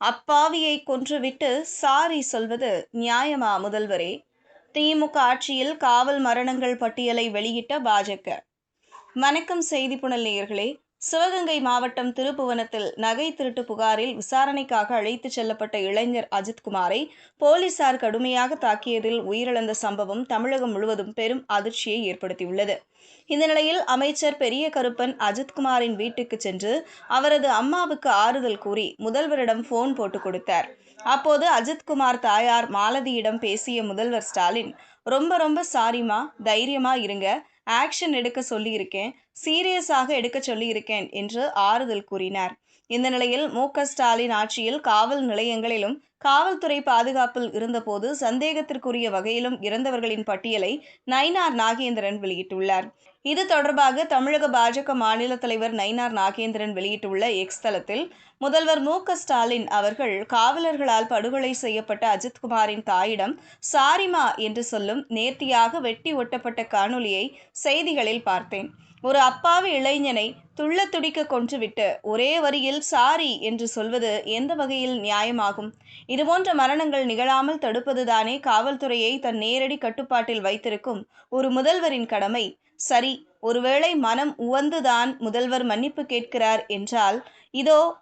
அப்பாவியை கொன்றுவிட்டு sorry சொல்வது நியாயமா முதல்வரே? திமுக ஆட்சியில் காவல் மரணங்கள் பட்டியலை வெளியிட்ட பாஜக. வணக்கம் செய்தி புனல் நேயர்களே. சிவகங்கை மாவட்டம் திருப்புவனத்தில் நகை திருட்டு புகாரில் விசாரணைக்காக அழைத்துச் செல்லப்பட்ட இளைஞர் அஜித்குமாரை போலீசார் கடுமையாக தாக்கியதில் உயிரிழந்த சம்பவம் தமிழகம் முழுவதும் பெரும் அதிர்ச்சியை ஏற்படுத்தியுள்ளது. இந்த நிலையில் அமைச்சர் பெரிய கருப்பன் அஜித்குமாரின் வீட்டுக்கு சென்று அவரது அம்மாவுக்கு ஆறுதல் கூறி முதல்வரிடம் போன் போட்டு கொடுத்தார். அப்போது அஜித்குமார் தாயார் மாலதியிடம் பேசிய முதல்வர் ஸ்டாலின், ரொம்ப சாரிமா, தைரியமா இருங்க, ஆக்ஷன் எடுக்க சொல்லியிருக்கேன், சீரியஸாக எடுக்க சொல்லியிருக்கேன் என்று ஆறுதல் கூறினார். இந்த நிலையில் மு.க.ஸ்டாலின் ஆட்சியில் காவல் நிலையங்களிலும் காவல்துறை பாதுகாப்பில் இருந்தபோது சந்தேகத்திற்குரிய வகையிலும் இறந்தவர்களின் பட்டியலை நயினார் நாகேந்திரன் வெளியிட்டுள்ளார். இது தொடர்பாக தமிழக பாஜக மாநில தலைவர் நயினார் நாகேந்திரன் வெளியிட்டுள்ள எக்ஸ் தளத்தில், முதல்வர் மு.க.ஸ்டாலின் அவர்கள் காவலர்களால் படுகொலை செய்யப்பட்ட அஜித்குமாரின் தாயிடம் சாரிமா என்று சொல்லும் நேர்த்தியாக வெட்டி ஒட்டப்பட்ட காணொலியை செய்திகளில் பார்த்தேன். ஒரு அப்பாவி இளைஞனை துள்ள துடிக்க கொன்றுவிட்டு ஒரே வரியில் சாரி என்று சொல்வது எந்த வகையில் நியாயமாகும்? இதுபோன்ற மரணங்கள் நிகழாமல் தடுப்பதுதானே காவல்துறையை தன் நேரடி கட்டுப்பாட்டில் வைத்திருக்கும் ஒரு முதல்வரின் கடமை. சரி, ஒருவேளை மனம் உவந்துதான் முதல்வர் மன்னிப்பு கேட்கிறார் என்றால், இதோ